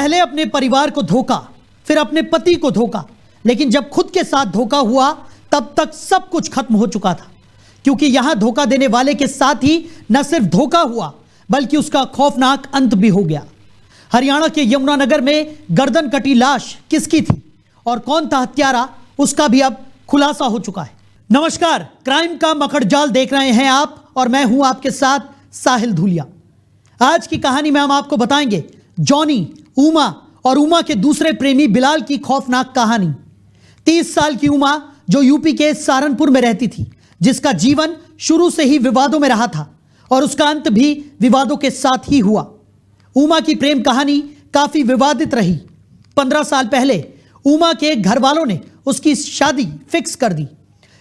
पहले अपने परिवार को धोखा, फिर अपने पति को धोखा, लेकिन जब खुद के साथ धोखा हुआ तब तक सब कुछ खत्म हो चुका था। क्योंकि यहां धोखा देने वाले के साथ ही न सिर्फ धोखा हुआ बल्कि उसका खौफनाक अंत भी हो गया। हरियाणा के यमुनानगर में गर्दन कटी लाश किसकी थी और कौन था हत्यारा, उसका भी अब खुलासा हो चुका है। नमस्कार, क्राइम का मकड़जाल देख रहे हैं आप और मैं हूं आपके साथ साहिल धूलिया। आज की कहानी में हम आपको बताएंगे जॉनी, उमा और उमा के दूसरे प्रेमी बिलाल की खौफनाक कहानी। 30 साल की उमा जो यूपी के सहारनपुर में रहती थी, जिसका जीवन शुरू से ही विवादों में रहा था और उसका अंत भी विवादों के साथ ही हुआ। उमा की प्रेम कहानी काफी विवादित रही। 15 साल पहले उमा के घर वालों ने उसकी शादी फिक्स कर दी,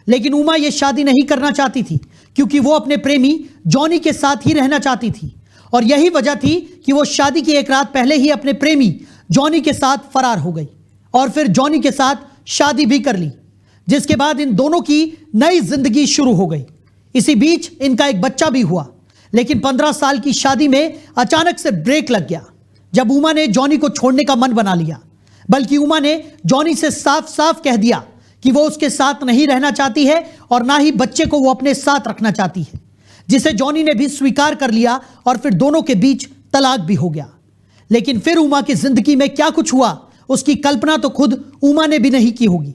लेकिन उमा यह शादी नहीं करना चाहती थी क्योंकि वो अपने प्रेमी जॉनी के साथ ही रहना चाहती थी और यही वजह थी कि वो शादी की एक रात पहले ही अपने प्रेमी जॉनी के साथ फरार हो गई और फिर जॉनी के साथ शादी भी कर ली, जिसके बाद इन दोनों की नई जिंदगी शुरू हो गई। इसी बीच इनका एक बच्चा भी हुआ, लेकिन 15 साल की शादी में अचानक से ब्रेक लग गया जब उमा ने जॉनी को छोड़ने का मन बना लिया। बल्कि उमा ने जॉनी से साफ साफ कह दिया कि वो उसके साथ नहीं रहना चाहती है और ना ही बच्चे को वो अपने साथ रखना चाहती है, जिसे जॉनी ने भी स्वीकार कर लिया और फिर दोनों के बीच तलाक भी हो गया। लेकिन फिर उमा की जिंदगी में क्या कुछ हुआ उसकी कल्पना तो खुद उमा ने भी नहीं की होगी।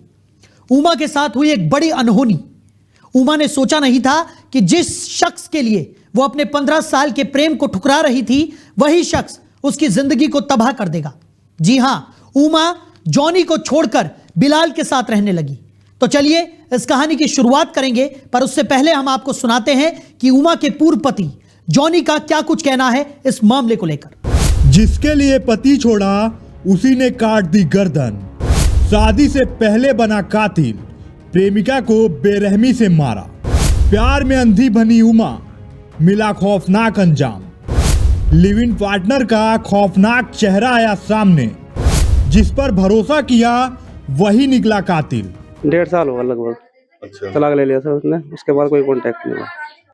उमा के साथ हुई एक बड़ी अनहोनी। उमा ने सोचा नहीं था कि जिस शख्स के लिए वो अपने 15 साल के प्रेम को ठुकरा रही थी, वही शख्स उसकी जिंदगी को तबाह कर देगा। जी हां, उमा जॉनी को छोड़कर बिलाल के साथ रहने लगी। तो चलिए इस कहानी की शुरुआत करेंगे, पर उससे पहले हम आपको सुनाते हैं कि उमा के पूर्व पति जॉनी का क्या कुछ कहना है इस मामले को लेकर। जिसके लिए पति छोड़ा उसी ने काट दी गर्दन। शादी से पहले बना कातिल, प्रेमिका को बेरहमी से मारा। प्यार में अंधी बनी उमा, मिला खौफनाक अंजाम। लिव इन पार्टनर का खौफनाक चेहरा आया सामने, जिस पर भरोसा किया वही निकला कातिल। 1.5 साल होगा लगभग। अच्छा। तलाक ले लिया था उसने, उसके बाद कोई कांटेक्ट नहीं हुआ।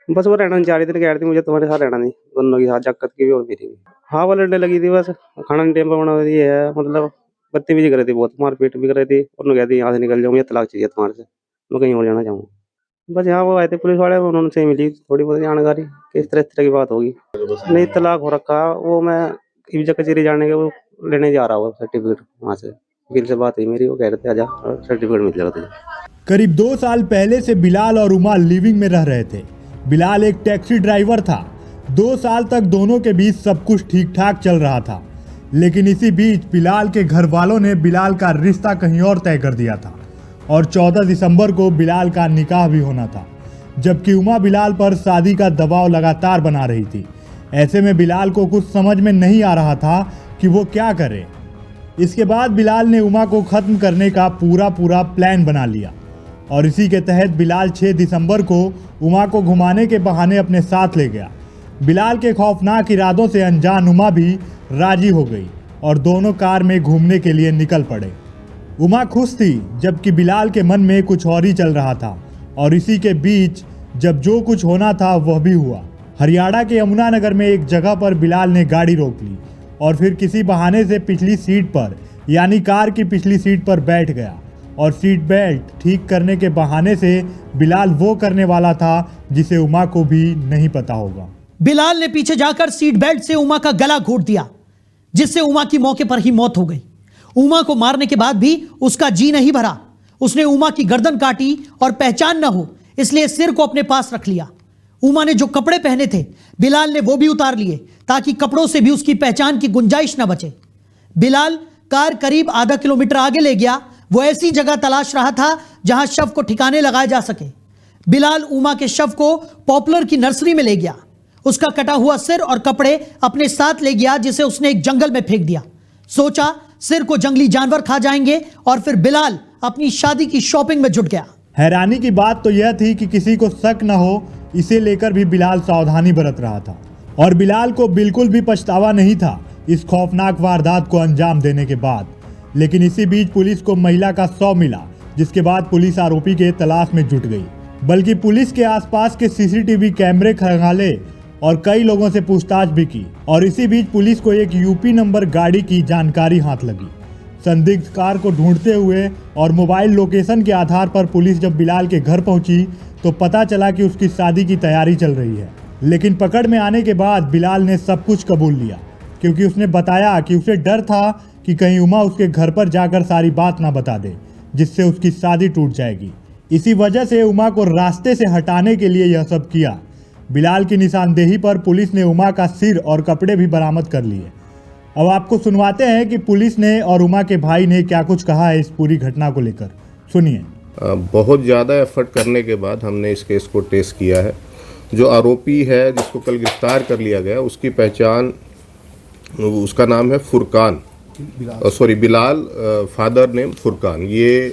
बस वो रहना नहीं चाह रही थी, कह रही थी मुझे तुम्हारे साथ रहना नहीं, दोनों की साथ जक्कत की भी और मेरी भी। हाँ, वो लड़ने लगी थी, बस खाना नहीं टाइम पर बना रही है, मतलब बदतमीजी कर रही थी, बहुत मारपीट भी कर रही थी और कहती यहाँ से निकल जाऊँ, मुझे तलाक चाहिए तुम्हारे से, मैं कहीं और जाना चाहूँगा। बस यहाँ वो आए थे पुलिस वाले, उन्होंने से मिली थोड़ी बहुत जानकारी कि इस तरह की बात होगी। नहीं, तलाक हो रखा। वो मैं ईजा कचेरी जाने के वो लेने जा रहा हूँ सर्टिफिकेट, वहाँ से वकील से बात हुई मेरी, वो कह रहे थे आजा सर्टिफिकेट मिल जाएगा तुझे। करीब 2 साल पहले से बिलाल और उमा लिविंग में रह रहे थे। बिलाल एक टैक्सी ड्राइवर था। 2 साल तक दोनों के बीच सब कुछ ठीक ठाक चल रहा था, लेकिन इसी बीच बिलाल के घर वालों ने बिलाल का रिश्ता कहीं और तय कर दिया था और 14 दिसंबर को बिलाल का निकाह भी होना था, जबकि उमा बिलाल पर शादी का दबाव लगातार बना रही थी। ऐसे में बिलाल को कुछ समझ में नहीं आ रहा था कि वो क्या करे। इसके बाद बिलाल ने उमा को खत्म करने का पूरा प्लान बना लिया और इसी के तहत बिलाल 6 दिसंबर को उमा को घुमाने के बहाने अपने साथ ले गया। बिलाल के खौफनाक इरादों से अनजान उमा भी राजी हो गई और दोनों कार में घूमने के लिए निकल पड़े। उमा खुश थी, जबकि बिलाल के मन में कुछ और ही चल रहा था और इसी के बीच जब जो कुछ होना था वह भी हुआ। हरियाणा के यमुनानगर में एक जगह पर बिलाल ने गाड़ी रोक ली और फिर किसी बहाने से पिछली सीट पर, यानी कार की पिछली सीट पर बैठ गया और सीट बेल्ट ठीक करने के बहाने से बिलाल वो करने वाला था जिसे उमा को भी नहीं पता होगा। बिलाल ने पीछे जाकर सीट बेल्ट से उमा का गला घोंट दिया, जिससे उमा की मौके पर ही मौत हो गई। उमा को मारने के बाद भी उसका जी नहीं भरा। उसने उमा की गर्दन काटी और पहचान न हो इसलिए सिर को अपने पास रख लिया। उमा ने जो कपड़े पहने थे बिलाल ने वो भी उतार लिए ताकि कपड़ों से भी उसकी पहचान की गुंजाइश न बचे। बिलाल कार करीब आधा किलोमीटर आगे ले गया। वो ऐसी जगह तलाश रहा था जहां शव को ठिकाने लगाया जा सके। बिलाल उमा के शव को पॉपुलर की नर्सरी में ले गया। उसका कटा हुआ सिर और कपड़े अपने साथ ले गया, जिसे उसने एक जंगल में फेंक दिया। सोचा सिर को जंगली जानवर खा जाएंगे और फिर बिलाल अपनी शादी की शॉपिंग में जुट गया। हैरानी की बात तो यह थी कि किसी को शक न हो, इसे लेकर भी बिलाल सावधानी बरत रहा था और बिलाल को बिल्कुल भी पछतावा नहीं था इस खौफनाक वारदात को अंजाम देने के बाद। लेकिन इसी बीच पुलिस को महिला का शव मिला, जिसके बाद पुलिस आरोपी के तलाश में जुट गई। बल्कि पुलिस के आसपास के सीसीटीवी कैमरे खंगाले और कई लोगों से पूछताछ भी की और इसी बीच पुलिस को एक यूपी नंबर गाड़ी की जानकारी हाथ लगी। संदिग्ध कार को ढूंढते हुए और मोबाइल लोकेशन के आधार पर पुलिस जब बिलाल के घर पहुंची तो पता चला कि उसकी शादी की तैयारी चल रही है। लेकिन पकड़ में आने के बाद बिलाल ने सब कुछ कबूल लिया, क्योंकि उसने बताया कि उसे डर था कि कहीं उमा उसके घर पर जाकर सारी बात ना बता दे, जिससे उसकी शादी टूट जाएगी। इसी वजह से उमा को रास्ते से हटाने के लिए यह सब किया। बिलाल की निशानदेही पर पुलिस ने उमा का सिर और कपड़े भी बरामद कर लिए। अब आपको सुनवाते हैं कि पुलिस ने और उमा के भाई ने क्या कुछ कहा है इस पूरी घटना को लेकर। सुनिए। बहुत ज़्यादा एफर्ट करने के बाद हमने इस केस को ट्रेस किया है। जो आरोपी है जिसको कल गिरफ्तार कर लिया गया, उसकी पहचान, उसका नाम है फुरकान, बिलाल, फादर नेम फुरकान। ये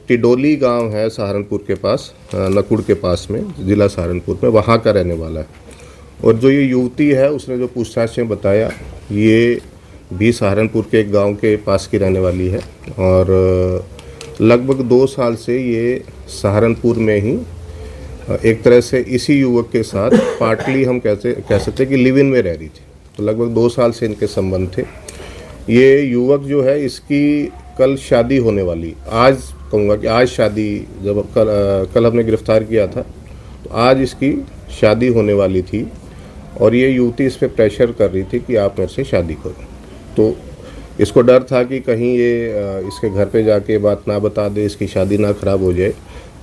टिडोली गांव है सहारनपुर के पास, नकुड़ के पास में, ज़िला सहारनपुर में, वहाँ का रहने वाला है। और जो ये युवती है उसने जो पूछताछ में बताया, ये भी सहारनपुर के एक गांव के पास की रहने वाली है और लगभग 2 साल से ये सहारनपुर में ही एक तरह से इसी युवक के साथ पार्टली हम कह सकते हैं कि लिव इन में रह रही थी। तो लगभग 2 साल से इनके संबंध थे। ये युवक जो है, इसकी कल शादी होने वाली, आज कहूँगा कि आज शादी, जब कल हमने गिरफ्तार किया था तो आज इसकी शादी होने वाली थी और ये युवती इस पर प्रेशर कर रही थी कि आप मेरे से शादी करो। तो इसको डर था कि कहीं ये इसके घर पे जाके बात ना बता दे, इसकी शादी ना ख़राब हो जाए,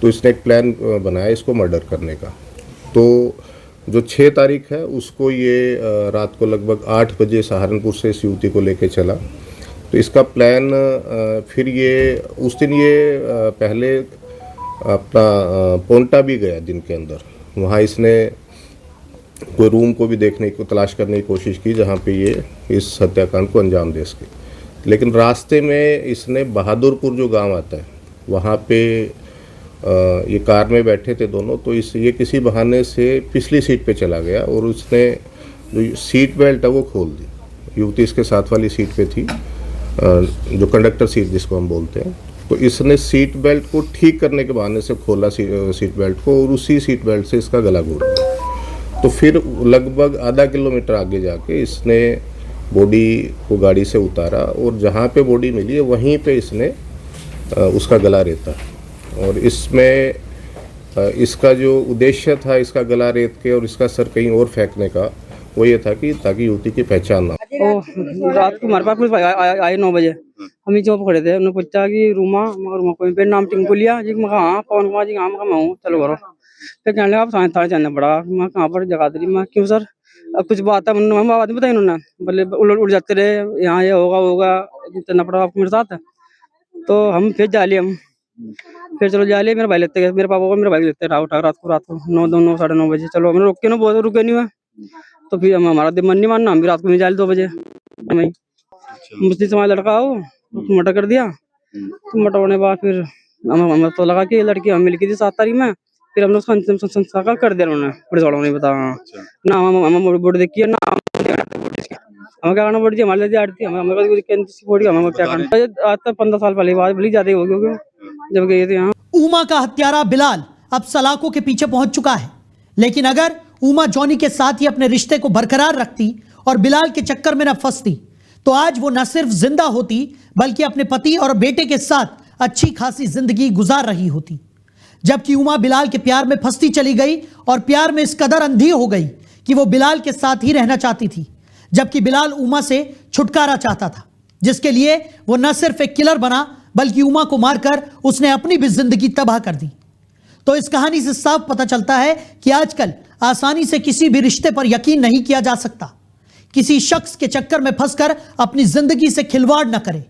तो इसने एक प्लान बनाया इसको मर्डर करने का। तो जो 6 तारीख है उसको ये रात को लगभग 8 बजे सहारनपुर से इस युवती को लेके चला। तो इसका प्लान फिर ये उस दिन ये पहले अपना पोंटा भी गया दिन के अंदर। वहाँ इसने कोई रूम को भी देखने को तलाश करने की कोशिश की जहाँ पे ये इस हत्याकांड को अंजाम दे सके। लेकिन रास्ते में इसने बहादुरपुर जो गांव आता है वहाँ पे ये कार में बैठे थे दोनों, तो ये किसी बहाने से पिछली सीट पे चला गया और उसने जो सीट बेल्ट है वो खोल दी। युवती इसके साथ वाली सीट पे थी, जो कंडक्टर सीट जिसको हम बोलते हैं। तो इसने सीट बेल्ट को ठीक करने के बहाने से खोला सीट बेल्ट को और उसी सीट बेल्ट से इसका गला घोट दिया। तो फिर लगभग आधा किलोमीटर आगे जाके इसने बॉडी को गाड़ी से उतारा और जहाँ पे बॉडी मिली है वहीं पे इसने उसका गला रेता। और इसमें इसका जो उद्देश्य था इसका गला रेत के और इसका सर कहीं और फेंकने का, वो ये था कि ताकि युवती की पहचान ना हो। रात को हमारे पास पुलिस आए 9 बजे। हम ही चौप खड़े थे, उन्होंने पूछा कि रूमा कोई पे नाम टिंकू लिया जी। मैं हाँ पवन कुमार जी, हाँ मैं हूँ, चलो करो। फिर कहने लगा आप थाने जाना पड़ा। मैं कहाँ पर जगा दी। मैं क्यों सर, अब कुछ बात है, बात नहीं बताई उन्होंने, बोले उड़ जाते रहे, यहाँ ये होगा चलना पड़ा आपको मेरे साथ। तो हम फिर जा लिए, हम फिर चलो जा लिए। मेरे भाई लेते गए, मेरे पापा को मेरे भाई लेते उठा रात को 9 साढ़े 9 बजे। चलो हमने रोके ना, बहुत रुके नहीं हुआ। तो फिर हमारा मन नहीं मानना, हम भी रात को नहीं जा 2 बजे। मुस्लिम समाज लड़का आओ तो मर्डर कर दिया। तो मर्डर होने के बाद फिर हमें तो लगा कि लड़की हमें मिल गई थी 7 तारीख में। फिर हम लोग संस्कार कर दिया उन्होंने, पुलिस वालों ने बताया ना हम बोर्ड देखिए ना हमें क्या करना पड़ती, हमारे लिए आती हमें क्या करना। आज तक 15 साल पहले बात भली ज्यादा होगी जब गए थे यहाँ। उमा का हत्यारा बिलाल अब सलाखों के पीछे पहुंच चुका है। लेकिन अगर उमा जॉनी के साथ ही अपने रिश्ते को बरकरार रखती और बिलाल के चक्कर में न फंसती तो आज वो न सिर्फ जिंदा होती बल्कि अपने पति और बेटे के साथ अच्छी खासी जिंदगी गुजार रही होती। जबकि उमा बिलाल के प्यार में फंसती चली गई और प्यार में इस कदर अंधी हो गई कि वो बिलाल के साथ ही रहना चाहती थी, जबकि बिलाल उमा से छुटकारा चाहता था, जिसके लिए वो न सिर्फ एक किलर बना बल्कि उमा को मारकर उसने अपनी भी जिंदगी तबाह कर दी। तो इस कहानी से साफ पता चलता है कि आजकल आसानी से किसी भी रिश्ते पर यकीन नहीं किया जा सकता। किसी शख्स के चक्कर में फंसकर अपनी जिंदगी से खिलवाड़ न करें।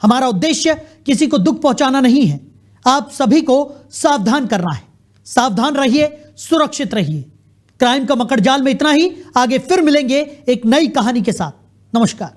हमारा उद्देश्य किसी को दुख पहुंचाना नहीं है, आप सभी को सावधान करना है। सावधान रहिए, सुरक्षित रहिए। क्राइम का मकड़जाल में इतना ही। आगे फिर मिलेंगे एक नई कहानी के साथ। नमस्कार।